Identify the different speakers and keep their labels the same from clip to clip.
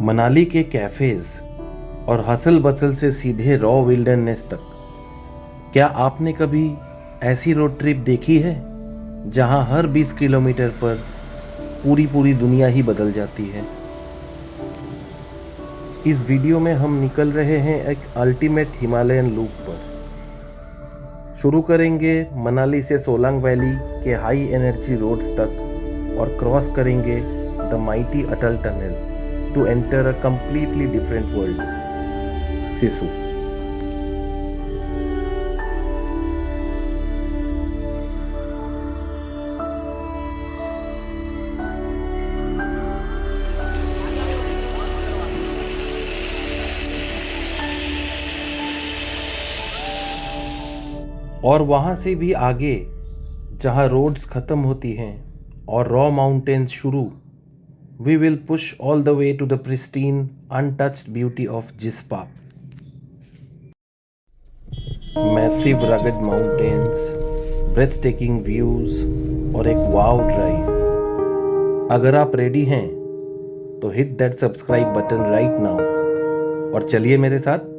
Speaker 1: मनाली के कैफेज और hustle bustle से सीधे रॉ विल्डरनेस तक, क्या आपने कभी ऐसी रोड ट्रिप देखी है जहां हर 20 किलोमीटर पर पूरी पूरी दुनिया ही बदल जाती है। इस वीडियो में हम निकल रहे हैं एक अल्टीमेट हिमालयन लूप पर। शुरू करेंगे मनाली से सोलांग वैली के हाई एनर्जी रोड्स तक और क्रॉस करेंगे the mighty Atal tunnel to enter a completely different world, Sissu. और वहाँ से भी आगे जहाँ रोड्स ख़त्म होती हैं और रॉ माउंटेन्स शुरू, we will push all the way to the pristine untouched beauty of Jispa. Massive rugged mountains, breathtaking views और एक वाव ड्राइव। अगर आप रेडी हैं तो hit that subscribe button right now और चलिए मेरे साथ।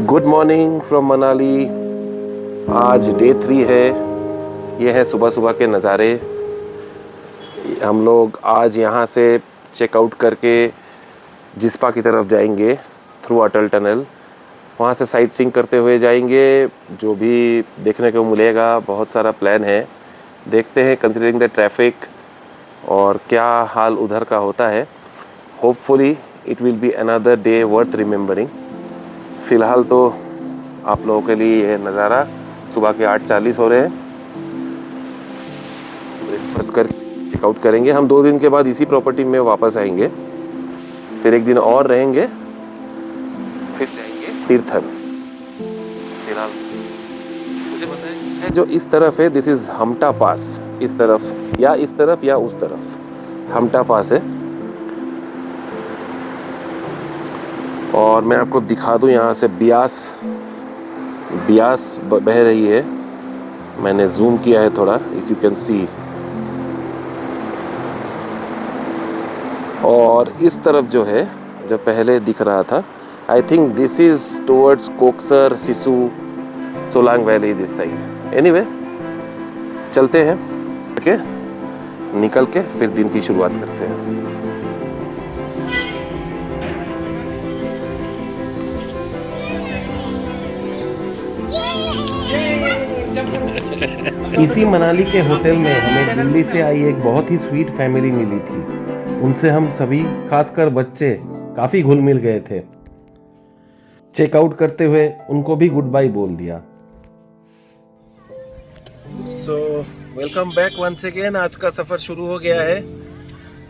Speaker 1: Good morning from Manali. आज डे 3 है। ये है सुबह सुबह के नज़ारे। हम लोग आज यहाँ से चेकआउट करके जिस्पा की तरफ जाएंगे थ्रू अटल टनल। वहाँ से साइट सीइंग करते हुए जाएंगे। जो भी देखने को मिलेगा, बहुत सारा प्लान है, देखते हैं कंसिडरिंग द ट्रैफिक और क्या हाल उधर का होता है। Hopefully it will be another day worth remembering. फ़िलहाल तो आप लोगों के लिए ये नज़ारा, सुबह के 8:40 हो रहे हैं। ब्रेकफास्ट करके चेकआउट करेंगे। हम 2 दिन के बाद इसी प्रॉपर्टी में वापस आएंगे, फिर 1 दिन और रहेंगे, फिर जाएंगे तीर्थन। फिलहाल मुझे पता है जो इस तरफ है, दिस इज़ हमटा पास। इस तरफ या इस तरफ या उस तरफ हमटा पास है। और मैं आपको दिखा दूं, यहाँ से ब्यास बह रही है। मैंने जूम किया है थोड़ा, इफ़ यू कैन सी। और इस तरफ जो है, जो पहले दिख रहा था, I think this is towards Koksar, Sissu, Solang valley, this side. Anyway, चलते हैं। ओके, निकल के फिर दिन की शुरुआत करते हैं। इसी मनाली के होटल में हमें दिल्ली से आई एक बहुत ही स्वीट फैमिली मिली थी। उनसे हम सभी, खासकर बच्चे, काफ़ी घुल मिल गए थे। चेकआउट करते हुए उनको भी गुड बाय बोल दिया। So welcome back once again. आज का सफ़र शुरू हो गया है।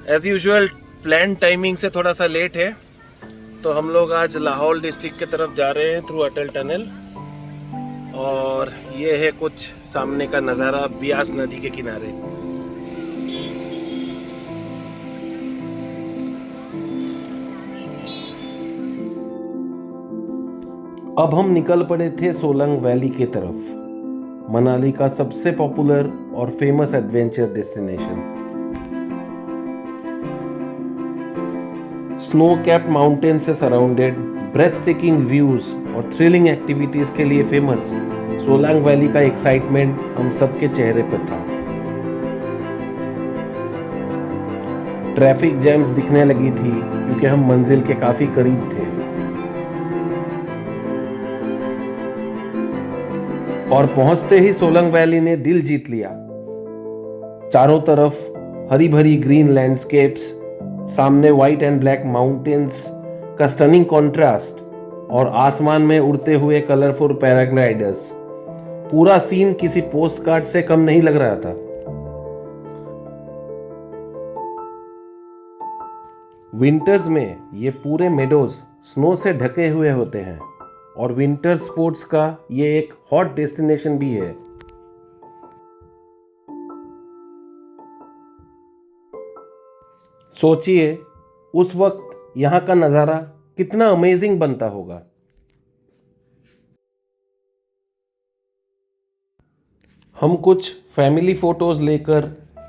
Speaker 1: एज यूजुअल प्लान टाइमिंग से थोड़ा सा लेट है, तो हम लोग आज लाहौल डिस्ट्रिक्ट की तरफ जा रहे हैं थ्रू अटल टनल। और ये है कुछ सामने का नज़ारा ब्यास नदी के किनारे। अब हम निकल पड़े थे सोलंग वैली की तरफ, मनाली का सबसे पॉपुलर और famous adventure destination. Snow cap mountain से सराउंडेड, ब्रेथ टेकिंग व्यूज और थ्रिलिंग एक्टिविटीज के लिए फेमस सोलांग वैली का एक्साइटमेंट हम सबके चेहरे पर था। ट्रैफिक जैम्स दिखने लगी थी क्योंकि हम मंजिल के काफी करीब थे। और पहुंचते ही सोलंग वैली ने दिल जीत लिया। चारों तरफ हरी भरी ग्रीन लैंडस्केप्स, सामने व्हाइट एंड ब्लैक माउंटेन्स का स्टनिंग कॉन्ट्रास्ट और आसमान में उड़ते हुए कलरफुल पैराग्लाइडर्स। पूरा सीन किसी पोस्ट कार्ड से कम नहीं लग रहा था। विंटर्स में ये पूरे मेडोज स्नो से ढके हुए होते हैं और विंटर स्पोर्ट्स का ये एक हॉट डेस्टिनेशन भी है। सोचिए उस वक्त यहाँ का नज़ारा कितना अमेजिंग बनता होगा। हम कुछ फैमिली फ़ोटोज़ लेकर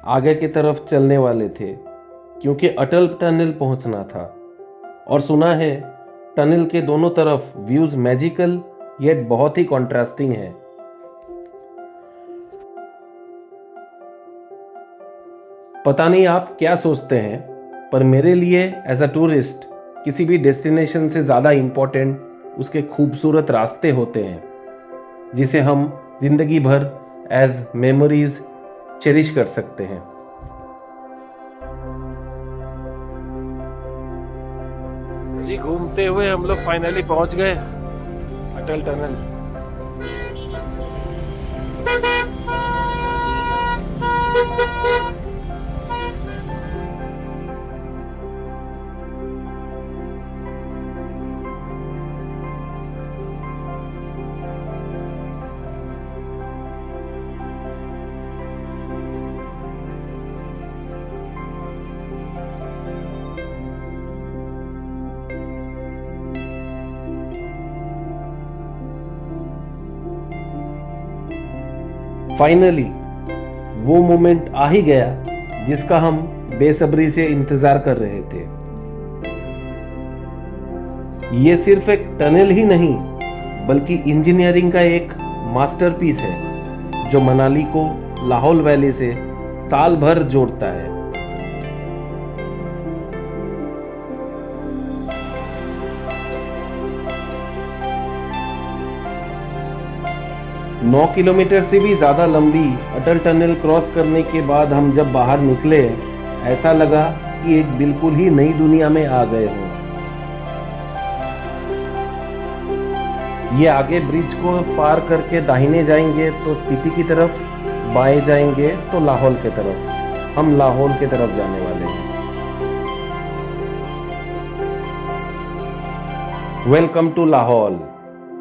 Speaker 1: आगे की तरफ चलने वाले थे क्योंकि अटल टनल पहुंचना था और सुना है टनल के दोनों तरफ व्यूज़ मैजिकल येट बहुत ही कॉन्ट्रास्टिंग है। पता नहीं आप क्या सोचते हैं, पर मेरे लिए एज अ टूरिस्ट किसी भी डेस्टिनेशन से ज़्यादा इम्पोर्टेंट उसके खूबसूरत रास्ते होते हैं जिसे हम जिंदगी भर एज मेमोरीज चेरिश कर सकते हैं। जी घूमते हुए हम लोग फाइनली पहुंच गए अटल टनल। फाइनली वो मोमेंट आ ही गया जिसका हम बेसब्री से इंतजार कर रहे थे। ये सिर्फ एक टनल ही नहीं बल्कि इंजीनियरिंग का एक मास्टरपीस है जो मनाली को लाहौल वैली से साल भर जोड़ता है। नौ किलोमीटर से भी ज़्यादा लंबी अटल टनल क्रॉस करने के बाद हम जब बाहर निकले, ऐसा लगा कि एक बिल्कुल ही नई दुनिया में आ गए हों। ये आगे ब्रिज को पार करके दाहिने जाएंगे तो स्पीति की तरफ, बाएं जाएंगे तो लाहौल की तरफ। हम लाहौल की तरफ जाने वाले हैं। Welcome to Lahaul.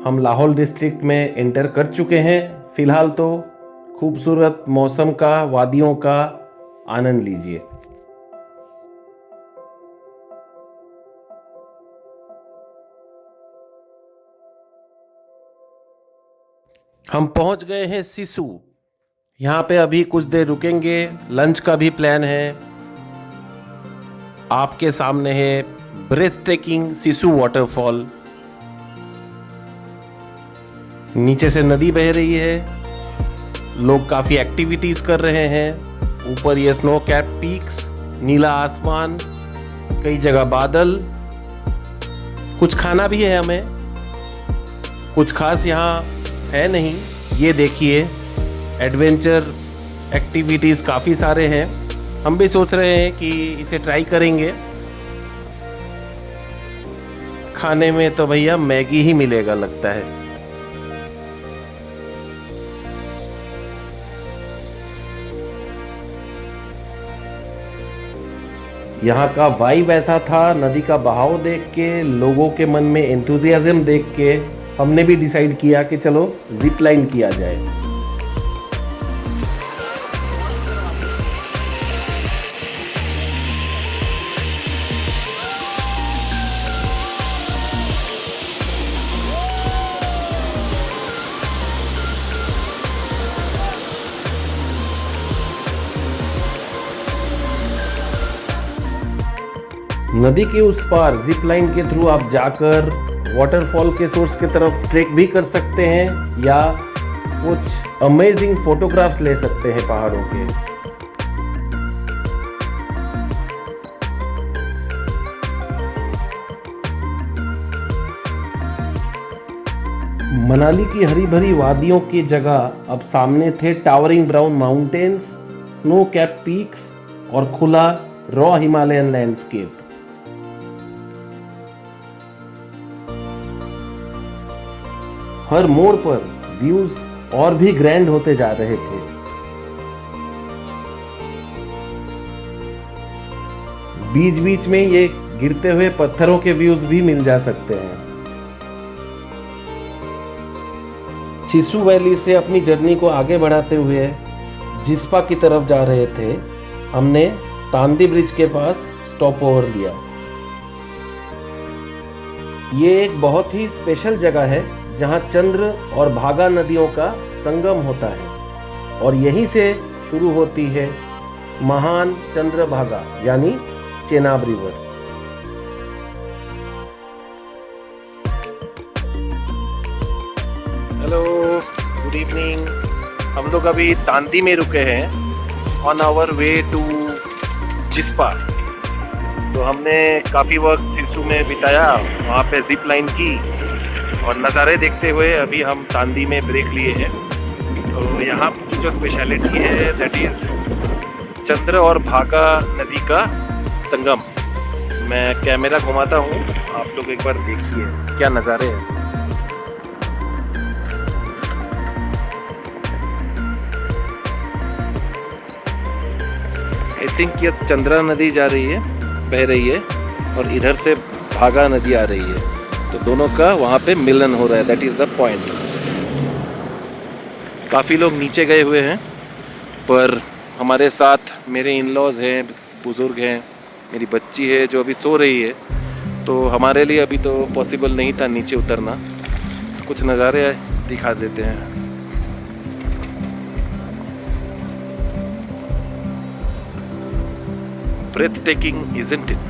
Speaker 1: हम लाहौल डिस्ट्रिक्ट में एंटर कर चुके हैं। फिलहाल तो खूबसूरत मौसम का, वादियों का आनंद लीजिए। हम पहुंच गए हैं सिसु। यहाँ पे अभी कुछ देर रुकेंगे, लंच का भी प्लान है। आपके सामने है ब्रेथ टेकिंग सिसु वाटरफॉल। नीचे से नदी बह रही है, लोग काफ़ी एक्टिविटीज़ कर रहे हैं। ऊपर ये स्नो कैप पीक्स, नीला आसमान, कई जगह बादल। कुछ खाना भी है हमें, कुछ खास यहाँ है नहीं। ये देखिए एडवेंचर एक्टिविटीज़ काफ़ी सारे हैं। हम भी सोच रहे हैं कि इसे ट्राई करेंगे। खाने में तो भैया मैगी ही मिलेगा लगता है। यहाँ का वाइब ऐसा था, नदी का बहाव देख के, लोगों के मन में एंथुजियाज्म देख के हमने भी डिसाइड किया कि चलो जिप लाइन किया जाए। नदी के उस पार जिप लाइन के थ्रू आप जाकर वाटरफॉल के सोर्स की तरफ ट्रेक भी कर सकते हैं या कुछ अमेजिंग फोटोग्राफ्स ले सकते हैं पहाड़ों के। मनाली की हरी भरी वादियों की जगह अब सामने थे towering brown mountains, snow cap peaks और खुला रॉ हिमालयन लैंडस्केप। हर मोड़ पर व्यूज और भी ग्रैंड होते जा रहे थे। बीच बीच में ये गिरते हुए पत्थरों के व्यूज भी मिल जा सकते हैं। सिसु वैली से अपनी जर्नी को आगे बढ़ाते हुए जिस्पा की तरफ जा रहे थे, हमने तांदी ब्रिज के पास स्टॉप ओवर लिया। ये एक बहुत ही स्पेशल जगह है जहां चंद्र और भागा नदियों का संगम होता है। और यहीं से शुरू होती है महान चंद्रभागा यानी Chenab river. Hello, good evening. हम लोग अभी तांदी में रुके हैं on our way to Jispa. तो हमने काफ़ी वक्त सिसु में बिताया, वहाँ पे जिप लाइन की और नज़ारे देखते हुए अभी हम तांदी में ब्रेक लिए हैं। तो यहाँ की जो स्पेशलिटी है दैट इज़ चंद्र और भागा नदी का संगम। मैं कैमरा घुमाता हूँ, आप लोग एक बार देखिए क्या नज़ारे हैं। आई थिंक ये चंद्रा नदी जा रही है, बह रही है, और इधर से भागा नदी आ रही है। तो दोनों का वहाँ पे मिलन हो रहा है, दैट इज़ द पॉइंट। काफ़ी लोग नीचे गए हुए हैं, पर हमारे साथ मेरे इन-लॉज़ हैं, बुज़ुर्ग हैं, मेरी बच्ची है जो अभी सो रही है। तो हमारे लिए अभी तो पॉसिबल नहीं था नीचे उतरना। कुछ नज़ारे दिखा देते हैं। Breathtaking, isn't it?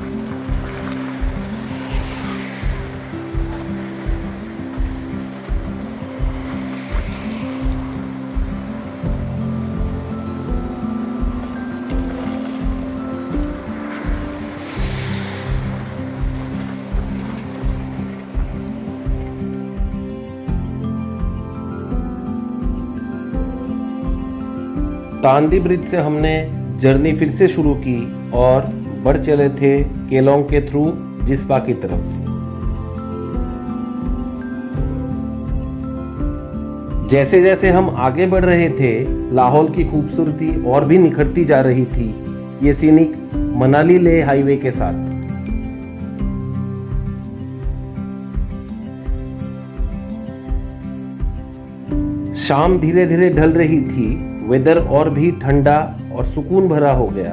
Speaker 1: Tandi bridge से हमने जर्नी फिर से शुरू की और बढ़ चले थे केलोंग के थ्रू जिस्पा की तरफ। जैसे जैसे हम आगे बढ़ रहे थे, लाहौल की खूबसूरती और भी निखरती जा रही थी, ये सीनिक मनाली लेह हाईवे के साथ। शाम धीरे धीरे ढल रही थी, वेदर और भी ठंडा और सुकून भरा हो गया।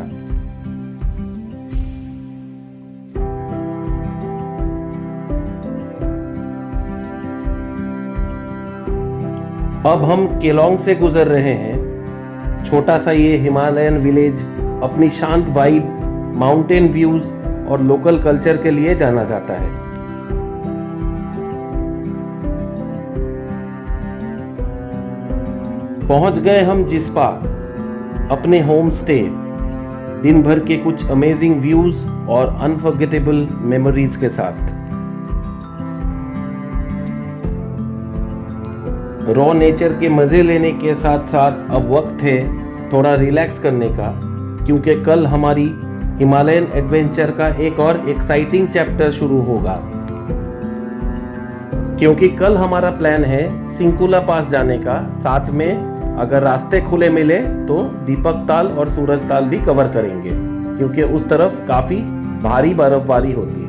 Speaker 1: अब हम केलोंग से गुजर रहे हैं। छोटा सा ये हिमालयन विलेज अपनी शांत वाइब, माउंटेन व्यूज और लोकल कल्चर के लिए जाना जाता है। पहुंच गए हम जिस्पा, अपने होम स्टे। दिन भर के कुछ अमेजिंग व्यूज और अनफॉरगेटेबल मेमोरीज के साथ। रॉ नेचर के मजे लेने के साथ साथ अब वक्त है थोड़ा रिलैक्स करने का, क्योंकि कल हमारी हिमालयन एडवेंचर का एक और एक्साइटिंग चैप्टर शुरू होगा। क्योंकि कल हमारा प्लान है सिंकुला पास जाने का, साथ में अगर रास्ते खुले मिले तो दीपक ताल और सूरज ताल भी कवर करेंगे, क्योंकि उस तरफ काफी भारी बर्फबारी होती है।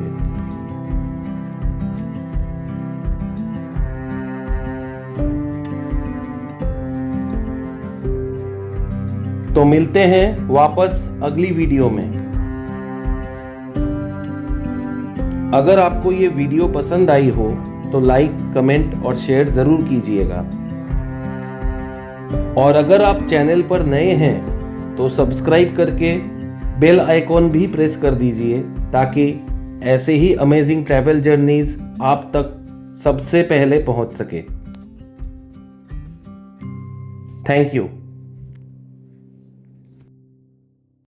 Speaker 1: तो मिलते हैं वापस अगली वीडियो में। अगर आपको ये वीडियो पसंद आई हो तो लाइक, कमेंट और शेयर जरूर कीजिएगा। और अगर आप चैनल पर नए हैं तो सब्सक्राइब करके बेल आइकॉन भी प्रेस कर दीजिए, ताकि ऐसे ही अमेजिंग ट्रैवल जर्नीज आप तक सबसे पहले पहुंच सके। Thank you.